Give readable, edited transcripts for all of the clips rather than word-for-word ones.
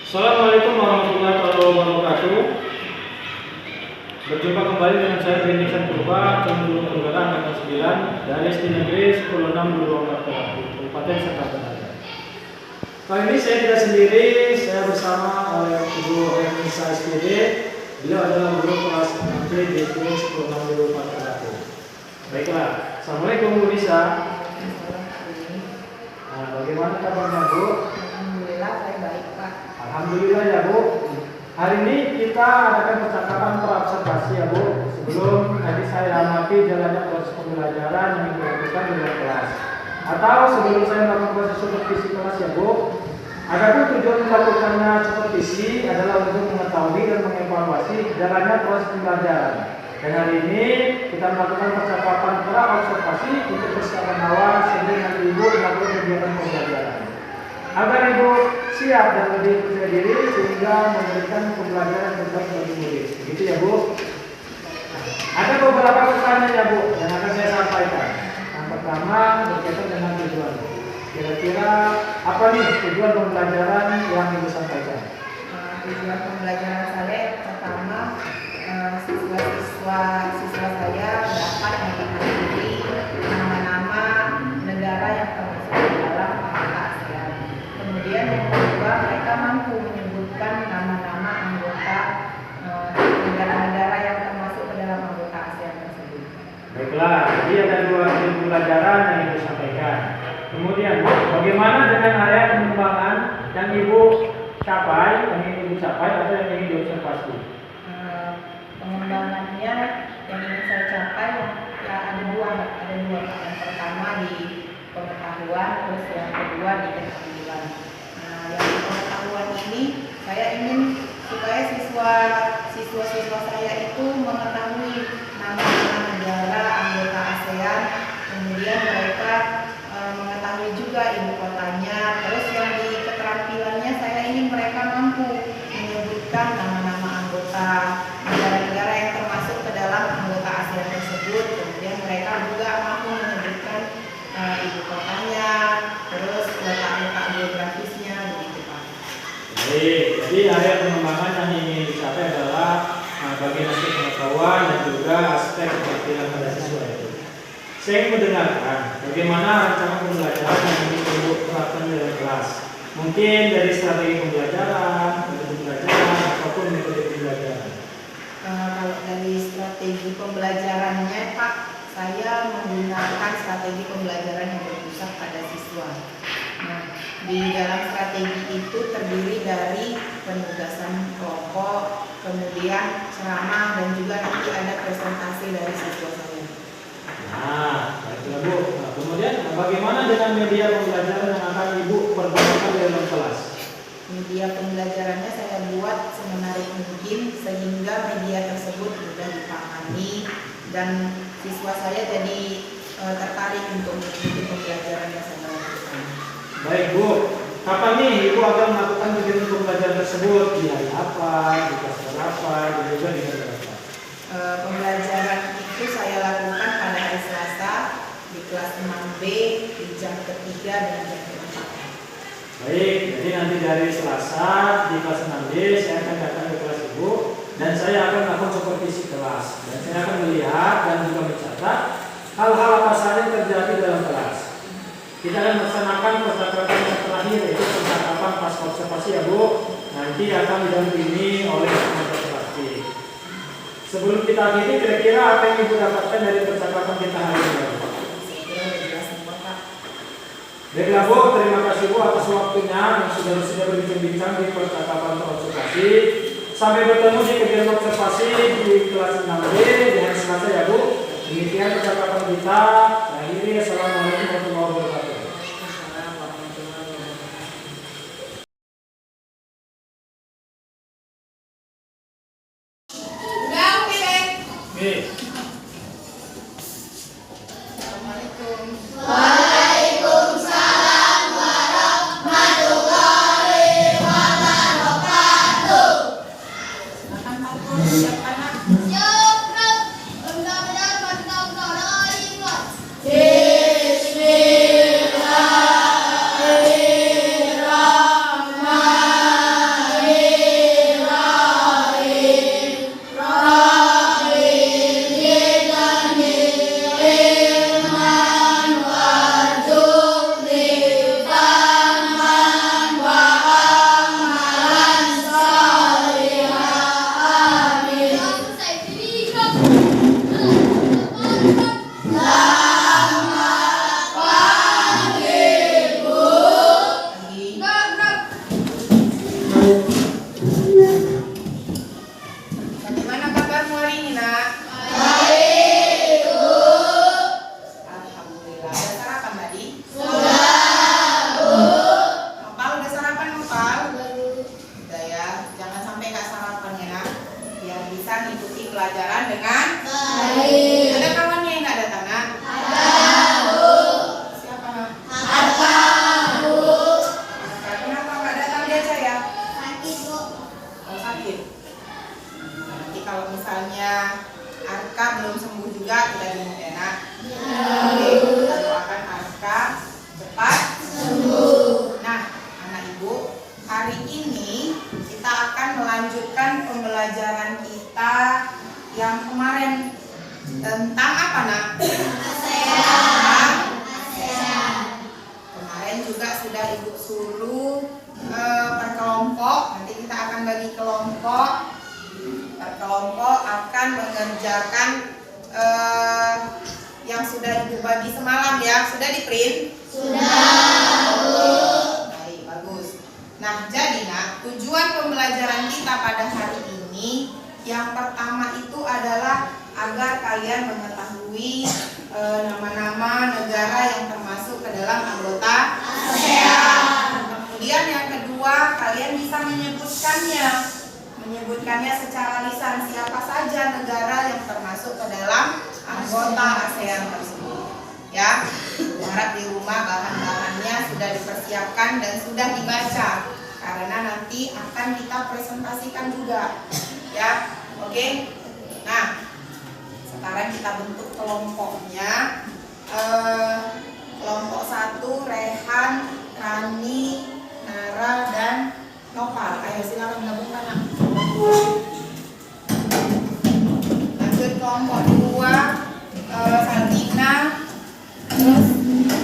Assalamualaikum warahmatullahi wabarakatuh. Berjumpa kembali dengan saya Bendisan Purba, Cenduru Tenggara angkatan 9 dari SD Negeri 10624 Kabupaten Serta. Kali ini saya tidak sendiri, saya bersama oleh Ibu Renisa SPD. Beliau adalah guru kelas 6 di SD 10624 Baiklah, Assalamualaikum Bu Nisa. Nah, bagaimana kabarnya Bu? Alhamdulillah saya baik Pak. Alhamdulillah ya Bu. Hari ini kita adakan percakapan terobservasi ya Bu. Sebelum tadi saya amati jalannya proses pembelajaran yang dilakukan di dalam kelas. Atau sebelum saya melakukan supervisi kelas ya Bu. Adapun tujuan melakukannya supervisi adalah untuk mengetahui dan mengevaluasi jalannya proses pembelajaran. Dan hari ini kita melakukan percakapan pra-observasi untuk persiapan awal sebelum nanti Ibu melakukan kegiatan pembelajaran. Agar Ibu siap dan lebih percaya diri sehingga memberikan pembelajaran terbaik bagi murid. Begitu ya Bu. Ada beberapa pertanyaan ya Bu yang akan saya sampaikan. Yang pertama berkaitan dengan tujuan. Kira-kira apa nih tujuan pembelajaran yang Ibu sampaikan? Tujuan pembelajaran saya pertama siswa saya dapat mengetahui nama-nama negara yang termasuk di dalam anggota ASEAN. Kemudian yang kedua, mereka mampu menyebutkan nama-nama anggota negara-negara yang termasuk ke dalam anggota ASEAN tersebut. Baiklah, jadi ada dua tujuan pembelajaran yang Ibu sampaikan. Kemudian, bagaimana dengan area pengembangan yang Ibu capai, yang ingin Ibu capai atau yang ingin diobservasi? Pengembangannya yang ingin saya capai ya ada dua. Yang pertama di pengetahuan, terus yang kedua di keterampilan. Nah, yang pengetahuan ini saya ingin supaya siswa saya itu mengetahui nama-nama negara anggota ASEAN, kemudian mereka mengetahui juga ibu kotanya. Terus yang di keterampilannya saya ingin mereka mampu menyebutkan nama-nama anggota negara-negara yang termasuk ke dalam anggota ASEAN tersebut. Kemudian mereka juga mampu menyebutkan ibu kotanya, terus letak-letak geografisnya, begitu Pak. Baik, jadi area pengembangan yang ingin dicapai adalah bagian aspek pengetahuan dan juga aspek keterampilan pada siswa itu. Saya ingin mendengarkan bagaimana rancangan pembelajaran yang ingin Ibu terapkan di dalam kelas. Mungkin dari strategi pembelajaran, metode pembelajaran, ataupun metode pembelajaran. Kalau dari strategi pembelajarannya Pak, saya menggunakan strategi pembelajaran yang berpusat pada siswa. Nah, di dalam strategi itu terdiri dari penugasan kelompok, kemudian ceramah, dan juga nanti ada presentasi dari siswa saya. Nah, baiklah Bu. Nah, kemudian bagaimana dengan media pembelajaran yang akan Ibu pergunakan di dalam kelas? Media pembelajarannya saya buat semenarik mungkin sehingga media tersebut mudah dipahami dan siswa saya jadi tertarik untuk mengikuti pembelajaran yang saya lakukan. Baik Bu, kapan nih Ibu akan melakukan kegiatan pembelajaran tersebut? Di hari apa, di kelas berapa, dan juga di hari berapa? Pembelajaran itu saya lakukan pada hari Selasa di kelas 6B di jam ketiga dan jam keempat. Baik, jadi nanti dari Selasa di kelas 6B saya akan datang ke kelas Ibu dan saya akan melakukan supervisi kelas dan saya akan melihat dan juga mencatat hal-hal apa saja yang terjadi dalam kelas. Kita akan melaksanakan percakapan yang terakhir yaitu percakapan pas observasi ya Bu. Nanti akan didampingi oleh pengajar praktik. Sebelum kita akhiri, kira-kira apa yang Ibu dapatkan dari percakapan kita hari ini? Baiklah Bu, terima kasih Bu atas waktunya yang sudah berbincang-bincang di percakapan observasi. Sampai bertemu di kegiatan observasi di kelas 6B di hari Selasa ya Bu. Demikian percakapan kita. Akhirnya, Assalamualaikum warahmatullahi wabarakatuh. Assalamualaikum. Waalaikumsalam warahmatullahi wabarakatuh. Makan Pak, siap anak. Siap, Prof. Benar-benar mantap sekali, Prof. mengerjakan yang sudah Ibu bagi semalam ya. Sudah di print? Sudah. Baik, bagus. Nah, jadi tujuan pembelajaran kita pada hari ini yang pertama itu adalah agar kalian mengetahui nama-nama negara yang termasuk ke dalam anggota ASEAN. Kemudian yang kedua, kalian bisa menyebutkannya secara lisan, siapa saja negara yang termasuk ke dalam anggota ASEAN tersebut. Ya, harap di rumah bahan-bahannya sudah dipersiapkan dan sudah dibaca karena nanti akan kita presentasikan juga. Ya, oke. Nah, sekarang kita bentuk kelompoknya. Kelompok 1, Rehan, Rani, Nara, dan Nopal. Ayo silakan gabungkan. Lanjut kelompok 2, Salina, terus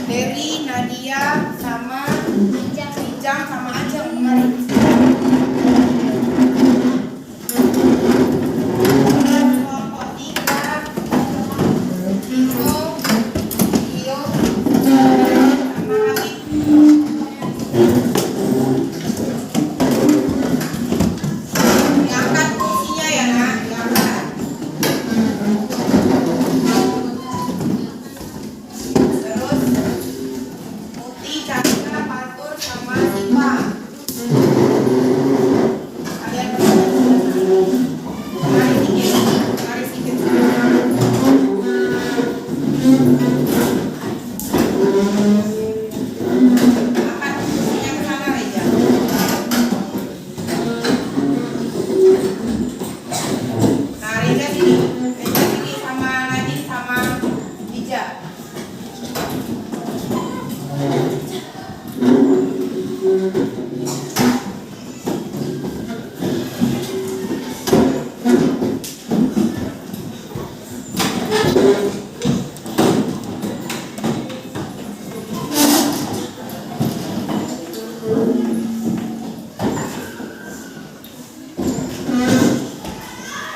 Dery, Nadia, sama Ijang sama Ajeng. Mari. Kelompok 3, Tino, Tio, sama Habib. Diangkat kursinya ya, Nak. Diangkat. Terus Muti, Chandra, Fatur, sama Siva. Kalian mari sedikit. Angkat kursinya ke sana, Reja. Nah, Reja sini sama Nadine sama Dija.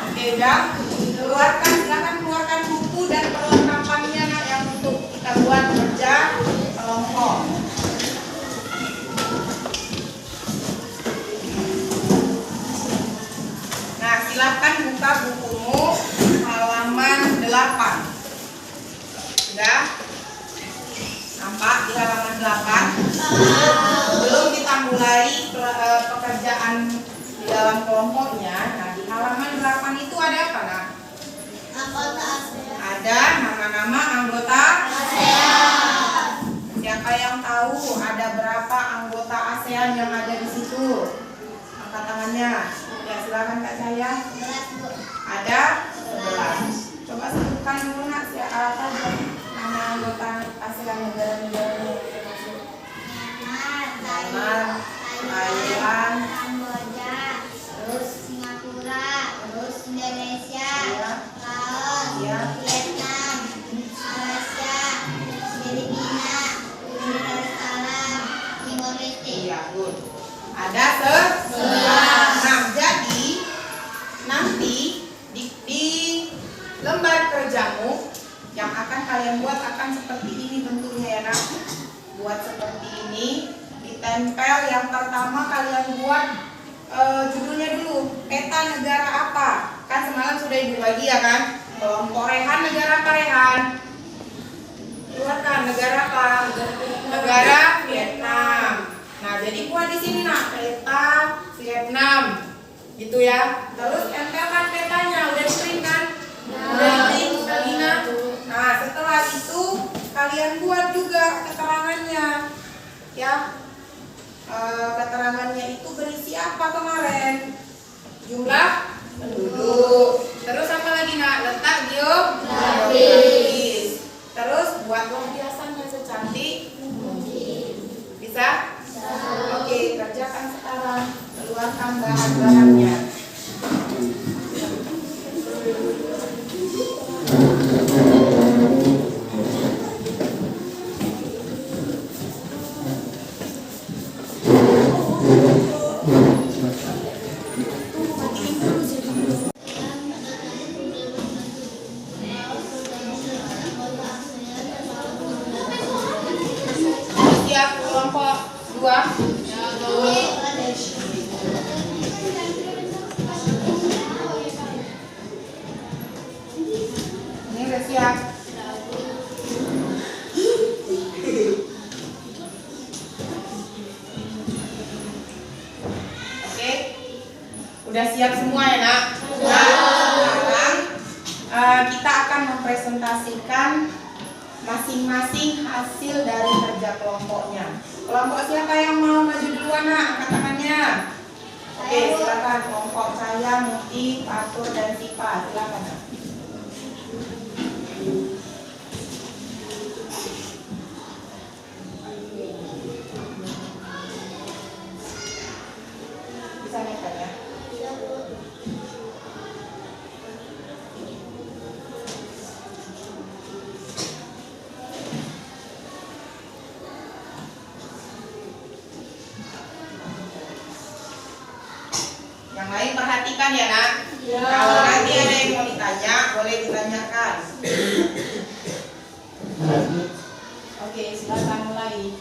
Oke, udah. Silakan keluarkan buku dan perlengkapannya yang untuk kita buat kerja kelompok. Nah, silakan buka bukumu halaman 8. Sudah? Nampak di halaman 8? Belum kita mulai pekerjaan di dalam kelompoknya. Nah, di halaman 8 itu ada apa, Nak? Anggota ASEAN. Ada nama-nama anggota ASEAN. Siapa yang tahu ada berapa anggota ASEAN yang ada di situ? Angkat tangannya. Ya, silakan Kak Cahaya. 11, Bu. Ada 11. Coba sebutkan dulu, Nak, siapa saja nama anggota ASEAN negara-negara yang termasuk. Myanmar, Thailand, Kamboja, terus Singapura, terus Indonesia, ya, Laos, ya, Vietnam, Malaysia, Filipina, Brunei Darussalam, Timor Leste. iya, good. Ada 11. Nah, jadi nanti di lembar kerjamu yang akan kalian buat akan seperti ini bentuknya ya, Nak. Buat seperti ini, ditempel. Yang pertama kalian buat judulnya dulu, peta negara apa. Kan semalam sudah Ibu bagi ya kan. Kelompok Rehan, negara apa Rehan? Keluarkan negara apa? Negara Vietnam. Nah, jadi buat di sini, Nak, peta Vietnam. Gitu ya. Terus tempelkan petanya, udah di-print kan? Udah di-print, Salina. Nah, setelah itu kalian buat juga keterangannya. Ya. Keterangannya itu berisi apa kemarin? Jumlah penduduk. Terus apa lagi, Nak? Letak geografis. Terus buatlah hiasannya secantik mungkin. Bisa? Oke, kerjakan sekarang. Keluarkan bahan-bahannya. kelompok 2. Ini udah siap. Oke, udah siap semua ya nak? Sekarang kita akan mempresentasikan masing-masing hasil dari kerja kelompoknya. Kelompok siapa yang mau maju duluan nak? Angkat tangannya. Oke, silakan kelompok saya, Muti, Fatur, dan Sipa. Silakan nak. Bisa nekat ya? Yang lain perhatikan ya nak. Kalau nanti ada yang mau ditanya, boleh ditanyakan. Oke, silakan mulai.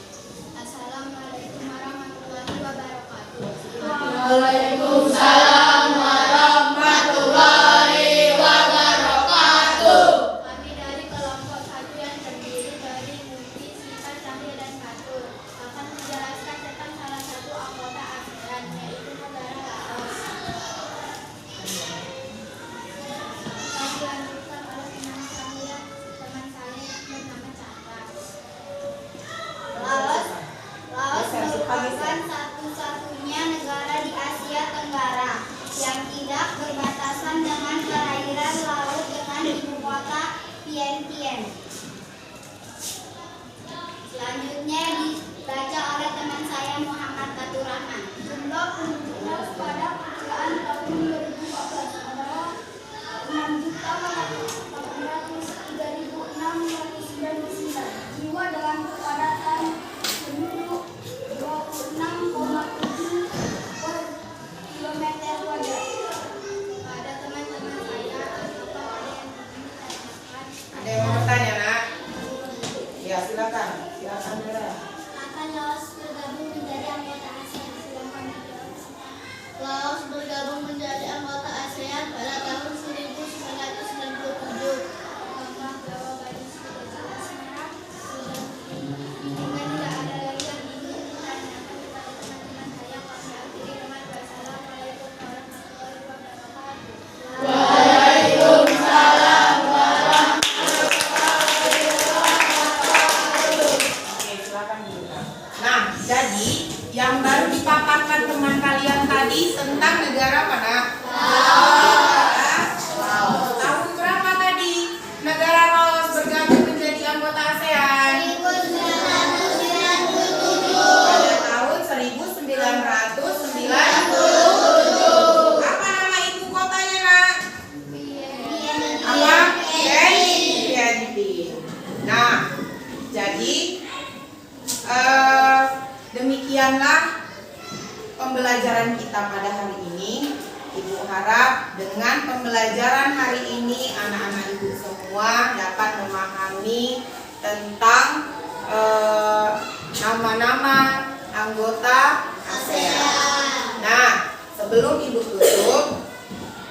Assalamualaikum warahmatullahi wabarakatuh. Waalaikumsalam warahmatullahi wabarakatuh. Kami dari kelompok 1 yang terdiri dari Muti, Sita, Cahya, dan Fatur akan menjelaskan tentang salah satu anggota ASEAN, yaitu negara Laos. Akan dilanjutkan oleh teman saya bernama Chandra. Laos merupakan satu-satunya negara di Asia Tenggara yang tidak berbatasan dengan perairan laut dengan ibu kota Vientiane. Selanjutnya dibaca oleh teman saya Muhammad Fatur Rahman. Jumlah penduduknya pada perkiraan tahun 2014 adalah 6.803.699 jiwa dengan kepadatan penduduk 26,7 per kilometer kuadrat. Pada teman-teman saya, apa ada yang ingin ditanyakan? Ada yang mau bertanya nak? Ya silakan. Silakan Bella. Akan Laos bergabung menjadi anggota ASEAN? Silakan dijawab. Laos bergabung menjadi anggota ASEAN pada tahun 1997. Apakah jawabannya sudah jelas merah? Sudah. Jika tidak ada lagi yang ingin ditanyakan kepada teman-teman saya, kami akhiri dengan wassalamualaikum warahmatullahi wabarakatuh. Waalaikumsalam Oke, silakan dulu Kak. Nah, jadi yang baru dipaparkan teman kalian tadi tentang negara mana? Laos. Tahun berapa tadi negara Laos bergabung menjadi anggota ASEAN? Pada tahun 1997. Apa nama ibu kotanya nak? Apa? Vientiane. Nah, jadi demikianlah pembelajaran kita pada hari ini. Ibu harap dengan pembelajaran hari ini anak-anak ibu semua dapat memahami tentang nama-nama anggota ASEAN. Nah, sebelum ibu tutup,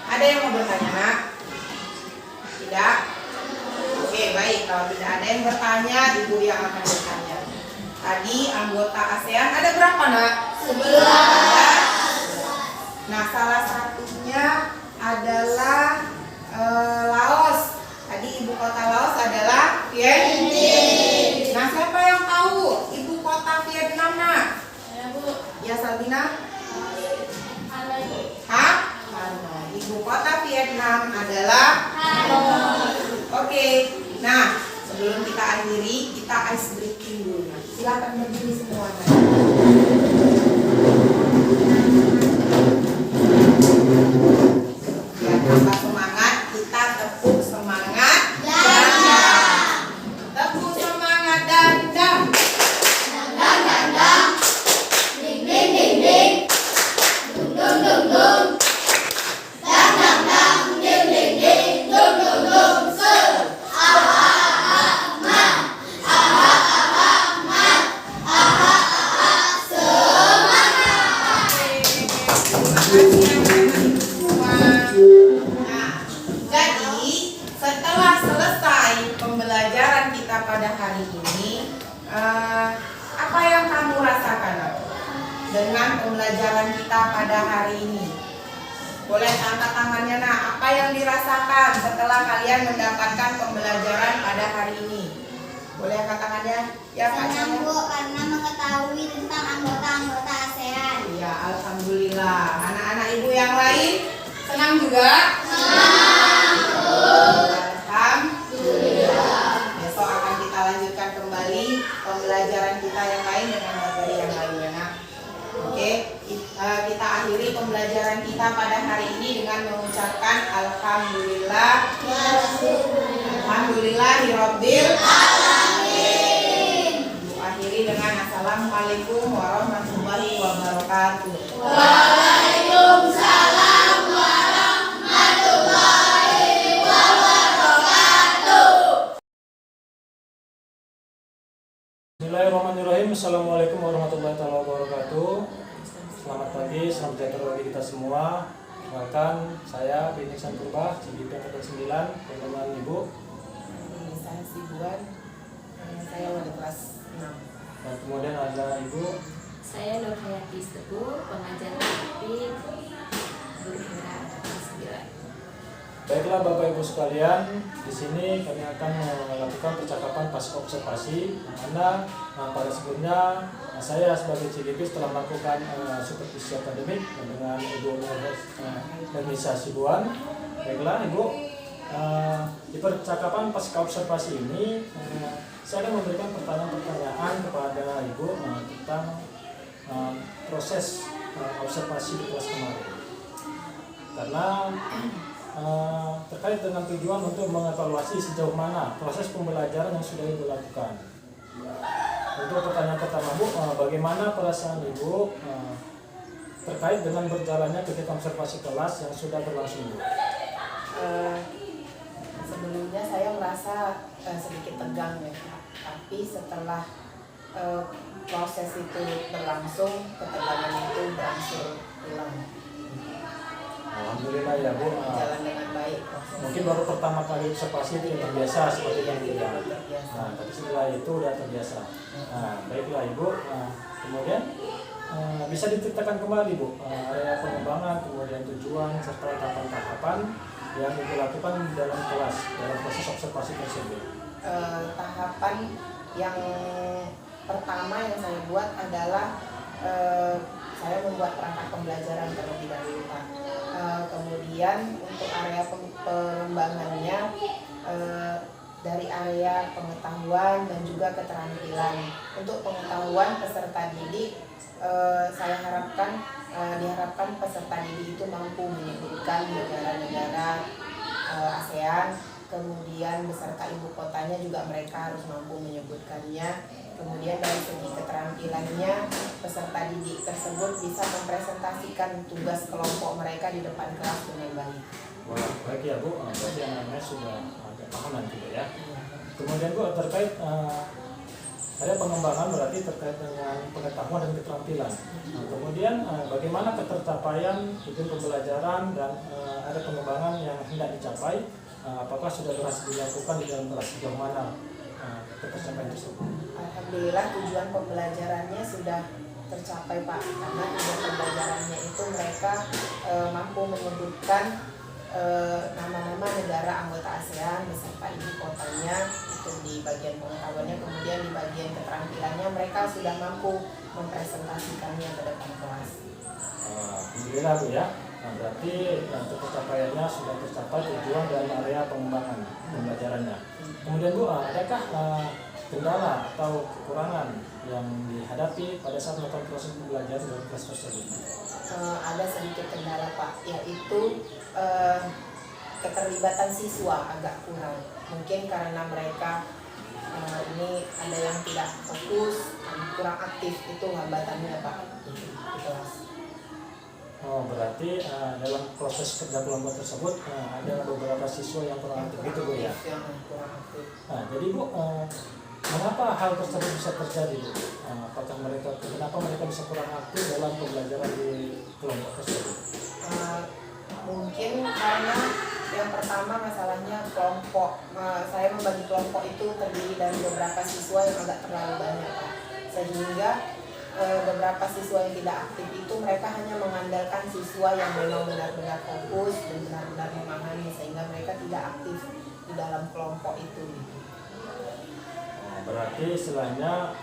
ada yang mau bertanya nak? Tidak? Oke, baik. Kalau tidak ada yang bertanya, ibu yang akan bertanya. Tadi anggota ASEAN ada berapa nak? 11. Nah, salah satunya adalah Laos. Tadi ibu kota Laos adalah Vientiane. Nah, siapa yang tahu ibu kota Vietnam nak? Ya Sabina? Hah? Hanoi. Ibu kota Vietnam adalah Hanoi. Oke. Nah, sebelum kita akhiri, kita ice breaking dulu. Silakan berdiri semua. Ya, tambah semangat, kita tepuk semangat. Tepuk semangat dan dam. Ding ding ding ding, dung dung dung dung, dang dang dang, ding ding ding, dung dung dung, se, aha aha ma, aha aha ma, aha aha pembelajaran kita pada hari ini. Boleh angkat tangannya. Nah, apa yang dirasakan setelah kalian mendapatkan pembelajaran pada hari ini? Boleh angkat tangannya? Ya, Kak. Senang Bu, karena mengetahui tentang anggota-anggota ASEAN. Ya, alhamdulillah. Anak-anak ibu yang lain senang juga? Alhamdulillah. Besok akan kita lanjutkan kembali pembelajaran kita yang lain dengan materi yang lainnya. Nah, oke, kita akhiri pembelajaran kita pada hari ini dengan mengucapkan alhamdulillah. Alhamdulillahirabbil alamin. Akhiri dengan assalamualaikum warahmatullahi wabarakatuh. Waalaikumsalam warahmatullahi wabarakatuh. Bismillahirrahmanirrahim. Assalamualaikum warahmatullahi wabarakatuh. Selamat pagi, selamat sejahtera bagi kita semua. Perkenalkan, saya Bini Santurba, CGP Angkatan 9, teman-teman Ibu. Saya Sibuan, saya wali kelas 6. Dan kemudian ada Ibu. Saya Nur Hayati Teguh, pengajar praktik guru Hira kelas 9. Baiklah Bapak Ibu sekalian, di sini kami akan melakukan percakapan pasca observasi, di mana pada sebelumnya saya sebagai CDP setelah melakukan supervisi akademik dengan Ibu Nurisa Sibuan. Baiklah Ibu, di percakapan pasca observasi ini saya akan memberikan pertanyaan-pertanyaan kepada Ibu tentang proses observasi di kelas kemarin. Karena terkait dengan tujuan untuk mengevaluasi sejauh mana proses pembelajaran yang sudah Ibu lakukan. Untuk pertanyaan pertama Bu, bagaimana perasaan Ibu terkait dengan berjalannya kegiatan observasi kelas yang sudah berlangsung Bu? Sebelumnya saya merasa sedikit tegang ya, tapi setelah proses itu berlangsung, ketegangan itu berangsur hilang. Alhamdulillah ya Bu. Berjalan dengan baik. Mungkin baru pertama kali observasi itu yang terbiasa seperti yang tidak. Nah, tapi setelah itu sudah terbiasa. Nah, baiklah Ibu. Kemudian bisa diceritakan kembali Bu area pengembangan, kemudian tujuan serta tahapan-tahapan yang Ibu lakukan dalam kelas dalam proses observasi tersebut. Tahapan yang pertama yang saya buat adalah saya membuat perangkat pembelajaran terlebih dahulu Pak. Kemudian untuk area pengembangannya dari area pengetahuan dan juga keterampilan. Untuk pengetahuan peserta didik, saya diharapkan peserta didik itu mampu menyebutkan negara-negara ASEAN. Kemudian beserta ibu kotanya juga mereka harus mampu menyebutkannya. Kemudian dari segi keterampilannya, peserta didik tersebut bisa mempresentasikan tugas kelompok mereka di depan kelas dengan baik. Wah, baik ya Bu, berarti anak-anaknya sudah agak paham nanti ya. Kemudian Bu, terkait ada pengembangan berarti terkait dengan pengetahuan dan keterampilan. Nah, kemudian bagaimana ketercapaian tujuan pembelajaran dan ada pengembangan yang hendak dicapai? Apakah sudah berhasil dilakukan di dalam kelas? Sejauh mana ketercapaian tersebut? Alhamdulillah tujuan pembelajarannya sudah tercapai Pak, karena tujuan pembelajarannya itu mereka mampu menyebutkan nama-nama negara anggota ASEAN beserta ibu kotanya, itu di bagian pengetahuannya. Kemudian di bagian keterampilannya mereka sudah mampu mempresentasikannya ke depan kelas. Alhamdulillah Bu ya. Nah, berarti untuk pencapaiannya sudah tercapai tujuan dan area pengembangan pembelajarannya. Kemudian Bu, adakah kendala atau kekurangan yang dihadapi pada saat melakukan proses pembelajaran dalam kelas tersebut? Ada sedikit kendala Pak, yaitu keterlibatan siswa agak kurang. Mungkin karena mereka ini ada yang tidak fokus, kurang aktif, itu hambatannya Pak di kelas. Oh, berarti dalam proses kerja kelompok tersebut ada beberapa siswa yang kurang aktif gitu Bu ya? Yang kurang aktif. Nah, jadi Bu, mengapa hal tersebut bisa terjadi Bu? Kenapa mereka bisa kurang aktif dalam pembelajaran di kelompok tersebut? Mungkin karena yang pertama masalahnya kelompok. Saya membagi kelompok itu terdiri dari beberapa siswa yang agak terlalu banyak Pak. Sehingga beberapa siswa yang tidak aktif itu mereka hanya mengandalkan siswa yang memang benar-benar fokus dan benar-benar memahami, sehingga mereka tidak aktif di dalam kelompok itu. Berarti istilahnya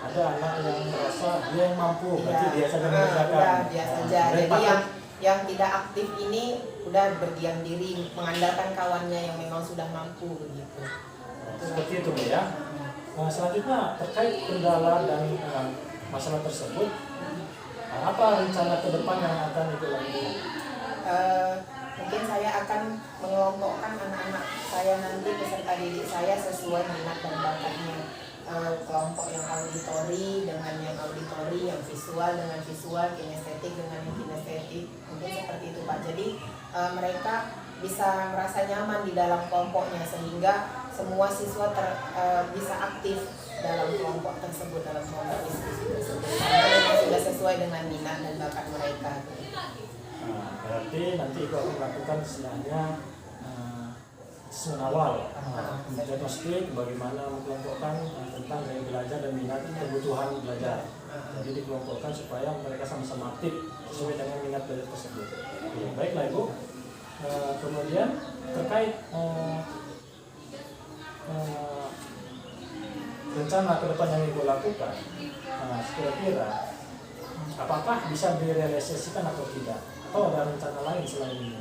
ada anak yang merasa dia yang mampu, berarti dia saja Iya, mengerjakan. dia saja. Dan Jadi patut- yang tidak aktif ini udah berdiam diri, mengandalkan kawannya yang memang sudah mampu begitu. seperti itu Bu, ya. Nah, selanjutnya terkait kendala dan masalah tersebut, apa rencana ke depan yang akan Ibu lakukan? Mungkin saya akan mengelompokkan anak-anak saya nanti, peserta didik saya sesuai minat dan bakatnya. Kelompok yang auditori dengan yang auditori, yang visual dengan visual, kinestetik dengan yang kinestetik, mungkin seperti itu Pak. Jadi mereka bisa merasa nyaman di dalam kelompoknya, sehingga semua siswa bisa aktif dalam kelompok tersebut, dalam kelompok diskusi tersebut, karena memang sudah sesuai dengan minat dan bakat mereka. Nah, berarti nanti Ibu akan melakukan istilahnya assessment awal, diagnostik bagaimana mengelompokkan tentang gaya belajar dan minat kebutuhan belajar. Jadi dikelompokkan supaya mereka sama-sama aktif sesuai dengan minat belajar tersebut. Baiklah Ibu. Kemudian terkait rencana ke depan yang Ibu lakukan, kira-kira apakah bisa direalisasikan atau tidak? Atau ada rencana lain selain ini?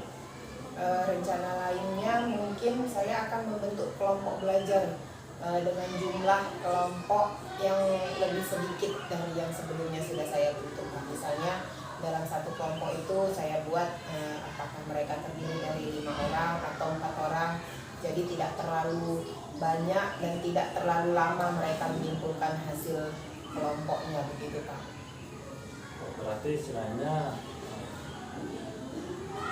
Rencana lainnya mungkin saya akan membentuk kelompok belajar dengan jumlah kelompok yang lebih sedikit dari yang sebelumnya sudah saya bentuk. Misalnya dalam satu kelompok itu saya buat apakah mereka terdiri dari 5 orang atau 4 orang, jadi tidak terlalu banyak dan tidak terlalu lama mereka menyimpulkan hasil kelompoknya begitu Pak. Berarti istilahnya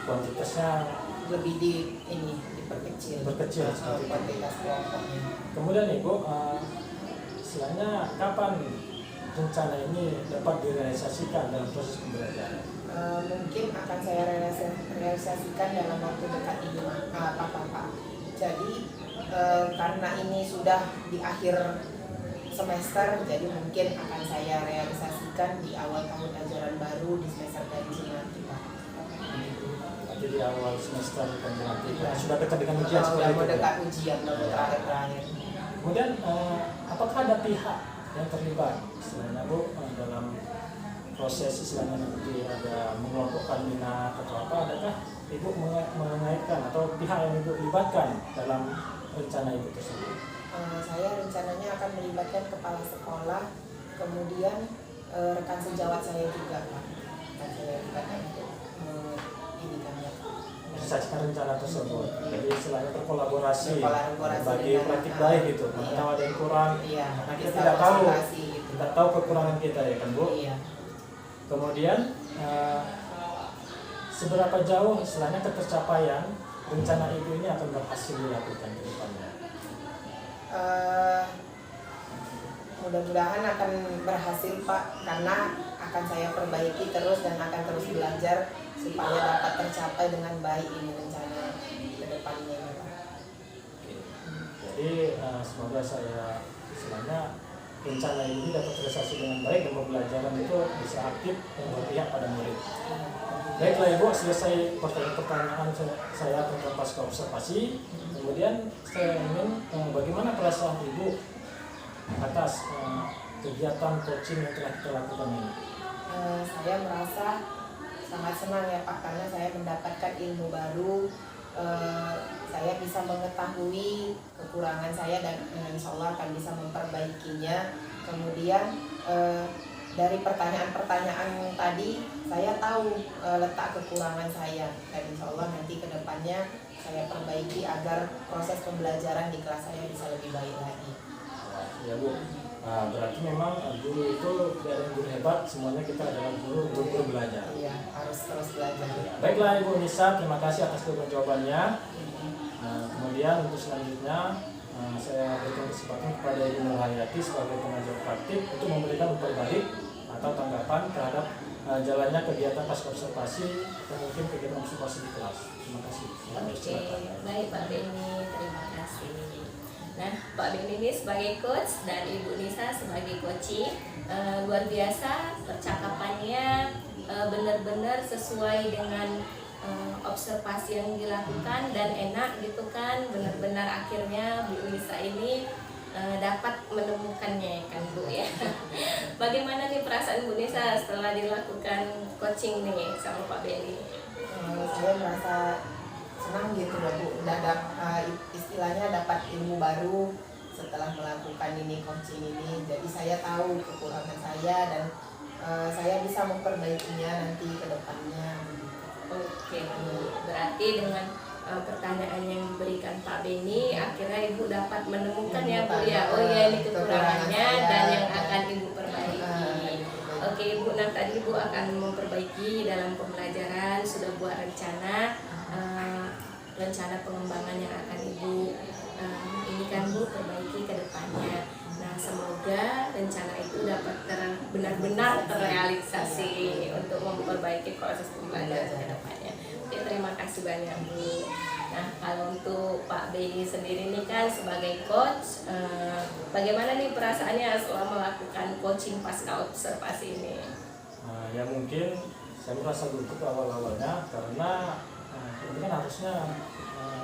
kuantitasnya Lebih diperkecil seperti itu. kuantitas kelompoknya. Kemudian Ibu, istilahnya kapan rencana ini dapat direalisasikan dalam proses pembelajaran? Mungkin akan saya realisasikan dalam waktu dekat ini Pak. Jadi karena ini sudah di akhir semester, jadi mungkin akan saya realisasikan di awal tahun ajaran baru di semester ganjil nanti Pak. Jadi awal semester nanti sudah dekat dengan ujian Sudah seperti mau itu. dekat ujian, baru terakhir. Kemudian apakah ada pihak yang terlibat istilahnya Bu dalam proses istilahnya nanti ada mengelompokkan minat atau apa, adakah Ibu mengaitkan atau pihak yang Ibu libatkan dalam rencana itu tersebut? Saya rencananya akan melibatkan kepala sekolah, kemudian rekan sejawat saya juga Pak. Akan saya libatkan untuk Saksikan rencana tersebut. Jadi istilahnya berkolaborasi bagi dengan, praktik baik gitu. iya. Kalau ada yang kurang, Iya, karena kita bisa tidak tahu, konsultasi gitu. tidak tahu kekurangan kita ya kan Bu. Iya. Kemudian seberapa jauh istilahnya ketercapaian rencana Ibu ini akan berhasil dilakukan ke depannya? Mudah-mudahan akan berhasil Pak, karena akan saya perbaiki terus dan akan terus belajar supaya dapat tercapai dengan baik ini rencana ke depannya Pak. Jadi semoga saya istilahnya rencana ini dapat terrealisasi dengan baik dan pembelajaran itu bisa aktif dan berpihak pada murid. Baiklah Ibu, selesai pertanyaan saya tentang pasca observasi. Kemudian saya ingin bagaimana perasaan Ibu atas kegiatan coaching yang telah kita lakukan ini? Saya merasa sangat senang ya Pak, karena saya mendapatkan ilmu baru. Saya bisa mengetahui kekurangan saya dan insya Allah akan bisa memperbaikinya. Kemudian dari pertanyaan-pertanyaan tadi saya tahu letak kekurangan saya, dan insya Allah nanti ke depannya saya perbaiki agar proses pembelajaran di kelas saya bisa lebih baik lagi. Ya Bu, berarti memang guru itu tidak ada yang guru hebat, semuanya kita adalah guru belajar. Iya, harus terus belajar. Baiklah Ibu Nisa, terima kasih atas jawabannya. Kemudian untuk selanjutnya saya berikan kesempatan kepada Ibu Nurhayati sebagai pengajar praktik untuk memberikan umpan balik atau tanggapan terhadap jalannya kegiatan pasca observasi atau mungkin kegiatan observasi di kelas. Terima kasih. Oke, baik Pak Beni, terima kasih. Nah, Pak Beni ini sebagai coach dan Ibu Nisa sebagai coaching, luar biasa percakapannya, benar-benar sesuai dengan observasi yang dilakukan dan enak gitu kan. Benar-benar akhirnya Bu Nisa ini dapat menemukannya kan Bu ya. Bagaimana nih perasaan Bu Nisa setelah dilakukan coaching nih sama Pak Beni? Saya merasa senang gitu loh Bu, istilahnya dapat ilmu baru setelah melakukan ini coaching ini. Jadi saya tahu kekurangan saya dan saya bisa memperbaikinya nanti ke depannya. Oke Bu, berarti dengan pertanyaan yang diberikan Pak Beni, akhirnya Ibu dapat menemukan ya Bu ya, oh ya ini kekurangannya dan yang akan Ibu perbaiki. Oke Ibu, nah tadi Ibu akan memperbaiki dalam pembelajaran, sudah buat rencana pengembangan yang akan Ibu ini kan Bu perbaiki ke depannya. Nah semoga rencana itu dapat benar-benar terrealisasi untuk memperbaiki proses pembelajaran ke depannya. Oke, terima kasih banyak Bu. Nah kalau untuk Pak Beni sendiri nih kan sebagai coach, bagaimana nih perasaannya setelah melakukan coaching pasca observasi ini? Ya mungkin saya merasa gugup awal-awalnya karena ini kan harusnya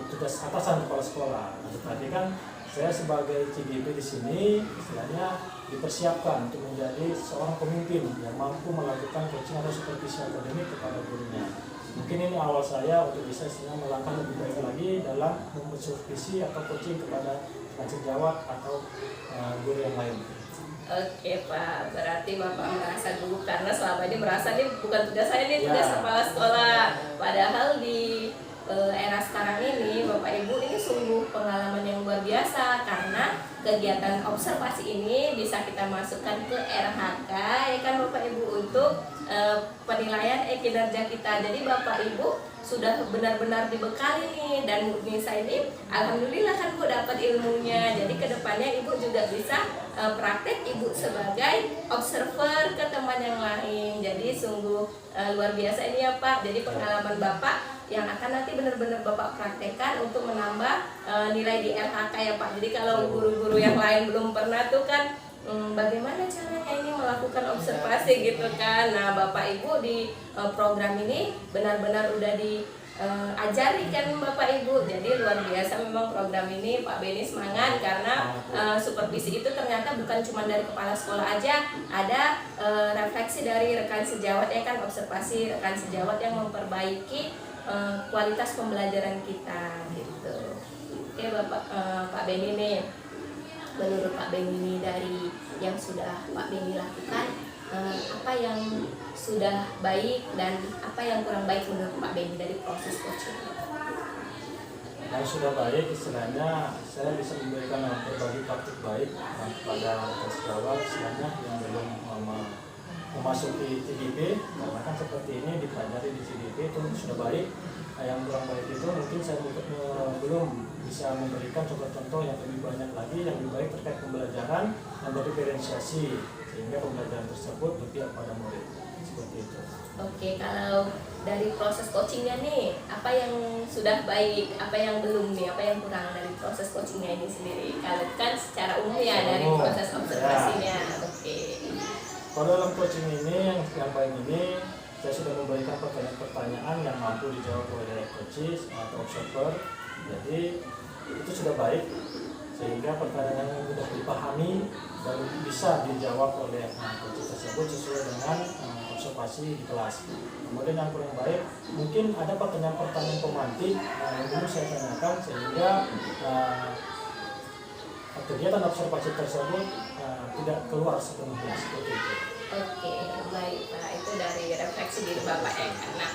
tugas atasan kepala sekolah. Tadi kan saya sebagai CGP di sini istilahnya dipersiapkan untuk menjadi seorang pemimpin yang mampu melakukan coaching atau supervisi akademik kepada gurunya. Mungkin ini awal saya untuk bisa melangkah lebih baik lagi dalam memsupervisi atau coaching kepada pelajar jawab atau guru yang lain. Oke Pak, berarti Bapak merasa gugup karena selama ini merasa ini bukan tugas saya, ini tugas kepala sekolah. Padahal di era sekarang ini Bapak Ibu ini sungguh pengalaman yang luar biasa karena kegiatan observasi ini bisa kita masukkan ke RHK ya kan Bapak Ibu untuk penilaian kinerja kita. Jadi Bapak Ibu sudah benar-benar dibekali nih, dan Bu Nisa ini alhamdulillah kan Bu dapat ilmunya. Jadi kedepannya Ibu juga bisa praktek Ibu sebagai observer ke teman yang lain. Jadi sungguh luar biasa ini ya Pak. Jadi pengalaman Bapak yang akan nanti benar-benar Bapak praktekkan untuk menambah nilai di LHK ya Pak. Jadi kalau guru-guru yang lain belum pernah tuh kan bagaimana caranya ini melakukan observasi gitu kan. Nah Bapak Ibu di program ini benar-benar udah diajari kan Bapak Ibu. Jadi luar biasa memang program ini. Pak Beni semangat karena supervisi itu ternyata bukan cuma dari kepala sekolah aja, ada refleksi dari rekan sejawat ya kan, observasi rekan sejawat yang memperbaiki kualitas pembelajaran kita gitu. Oke Pak Beni nih, menurut Pak Beni ini dari yang sudah Pak Beni lakukan, apa yang sudah baik dan apa yang kurang baik menurut Pak Beni dari proses coaching? Yang sudah baik istilahnya saya bisa memberikan berbagi praktik baik kepada sejawat istilahnya yang belum memasuki CGP, karena kan seperti ini dipelajari di CGP itu sudah baik. Yang kurang baik itu mungkin saya belum bisa memberikan contoh-contoh yang lebih banyak lagi yang lebih baik terkait pembelajaran dan diferensiasi sehingga pembelajaran tersebut berpihak pada murid seperti itu. Oke, kalau dari proses coachingnya nih, apa yang sudah baik, apa yang belum nih, apa yang kurang dari proses coachingnya ini sendiri? Kalau kan secara umum ya dari proses observasinya. Oke. Kalau dalam coaching ini yang baik ini saya sudah memberikan pertanyaan-pertanyaan yang mampu dijawab oleh coaches atau observer. Jadi itu sudah baik sehingga pertanyaan yang mudah dipahami dan bisa dijawab oleh coaches tersebut sesuai dengan observasi di kelas. Kemudian yang kurang baik mungkin ada pertanyaan-pertanyaan pemantik yang dulu saya tanyakan sehingga kegiatan observasi tersebut tidak keluar sepenuhnya seperti itu. Oke, baik Pak. Itu dari refleksi diri Bapak ya. Nah,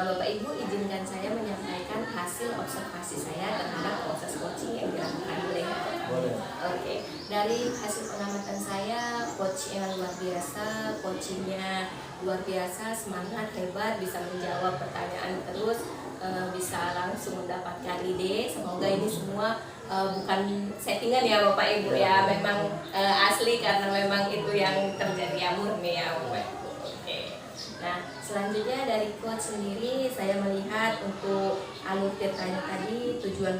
Bapak Ibu izinkan saya menyampaikan hasil observasi saya terhadap proses coaching yang dilakukan oleh Bapak. Boleh. Oke, dari hasil pengamatan saya, coach yang luar biasa, coachingnya luar biasa, semangat, hebat, bisa menjawab pertanyaan terus, bisa langsung mendapatkan ide. Semoga ini semua bukan settingan ya Bapak Ibu ya, memang asli karena memang itu yang terjadi ya, murni ya Bapak Ibu. Oke. Nah selanjutnya dari coach sendiri saya melihat untuk alur tirtanya tadi tujuan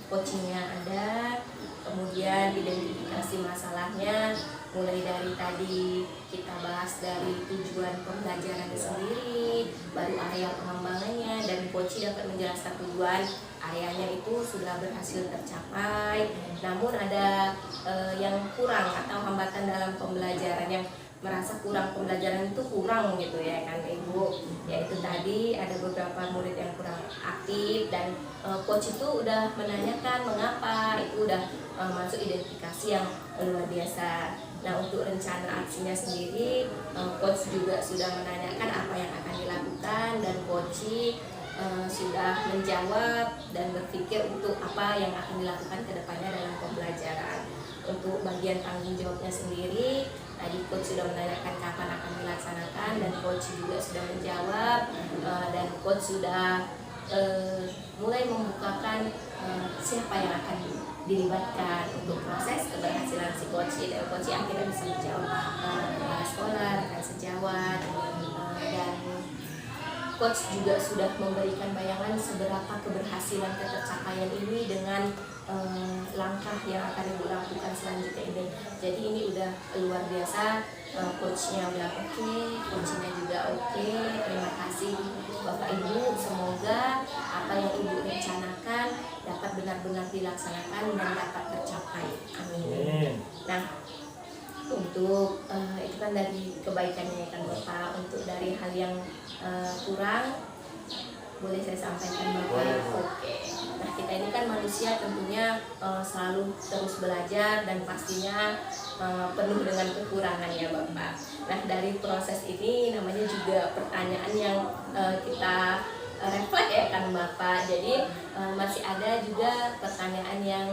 coachingnya ada, kemudian identifikasi masalahnya, mulai dari tadi kita bahas dari tujuan pembelajaran sendiri, baru area pengembangannya, dan Koci dapat menjelaskan tujuan areanya itu sudah berhasil tercapai. Namun ada yang kurang atau hambatan dalam pembelajaran, yang merasa kurang pembelajaran itu kurang gitu ya kan Ibu, yaitu tadi ada beberapa murid yang kurang aktif, dan coach itu udah menanyakan mengapa, itu udah masuk identifikasi yang luar biasa. Nah, untuk rencana aksinya sendiri, coach juga sudah menanyakan apa yang akan dilakukan, dan coach sudah menjawab dan berpikir untuk apa yang akan dilakukan ke depannya dalam pembelajaran. Untuk bagian tanggung jawabnya sendiri, tadi coach sudah menanyakan kapan akan dilaksanakan, dan coach juga sudah menjawab, dan coach sudah mulai membukakan siapa yang akan dilibatkan untuk proses keberhasilan si coach, dan coach akhirnya bisa menjawab kepala sekolah, rekan sejawat, dan coach juga sudah memberikan bayangan seberapa keberhasilan ketercapaian ini dengan langkah yang akan Ibu lakukan selanjutnya ini. Jadi ini udah luar biasa, coachnya udah oke, coachnya juga oke. Terima kasih Bapak Ibu, semoga apa yang Ibu rencanakan dapat benar-benar dilaksanakan dan dapat tercapai. Amin. Nah, untuk itu kan dari kebaikannya kan Bapak. Untuk dari hal yang kurang, boleh saya sampaikan Bapak? Oke. Nah, kita ini kan manusia tentunya selalu terus belajar, dan pastinya penuh dengan kekurangan ya Bapak. Nah, dari proses ini namanya juga pertanyaan yang kita refleks ya kan Bapak. Jadi masih ada juga pertanyaan yang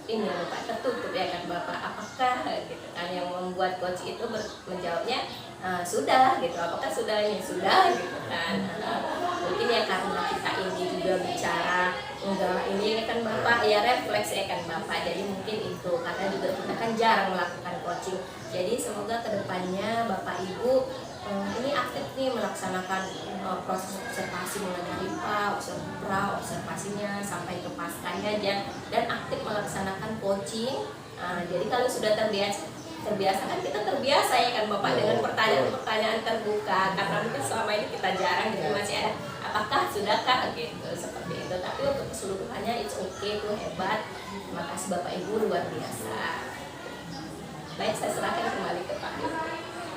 ini ya Bapak, tertutup ya kan Bapak. Apakah gitu kan yang membuat coach itu menjawabnya sudah gitu, apakah sudah ini sudah gitu kan. Mungkin ya karena kita ini juga bicara enggak ini kan Bapak, ya refleks ya kan Bapak. Jadi mungkin itu karena juga kita kan jarang melakukan coaching. Jadi semoga kedepannya Bapak Ibu ini aktif nih melaksanakan proses observasi mulai dari observasinya sampai ke paskanya aja, dan aktif melaksanakan coaching. Jadi kalau sudah terbiasa kan kita terbiasa ya kan Bapak dengan pertanyaan-pertanyaan terbuka, karena mungkin selama ini kita jarang gitu, masih ada apakah sudahkah gitu seperti itu. Tapi untuk keseluruhannya it's okay, itu hebat. Terima kasih Bapak Ibu, luar biasa. Baik, saya serahkan kembali ke Pak Ibu.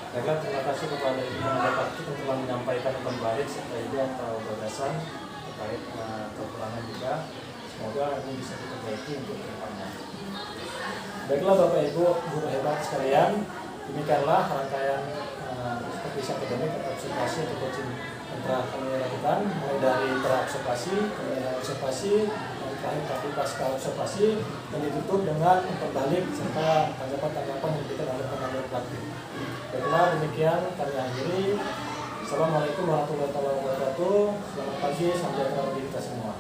Baiklah, terima kasih kepada Ibu Bapak yang telah menyampaikan kembali strategi atau gagasan terkait kekurangan juga. Semoga ini bisa diperbaiki untuk kedepannya. Baiklah Bapak Ibu, guru hebat sekalian, demikianlah rangkaian kompetisi akademik atau observasi atau coaching yang telah kami lakukan, mulai dari pra-observasi, kemudian observasi, dan terakhir tapi pasca observasi, dan ditutup dengan umpan balik serta tanggapan-tanggapan yang diberikan oleh pengambil praktik. Baiklah, demikian kami akhiri. Assalamualaikum warahmatullahi wabarakatuh. Selamat pagi, sampai jumpa bagi kita semua.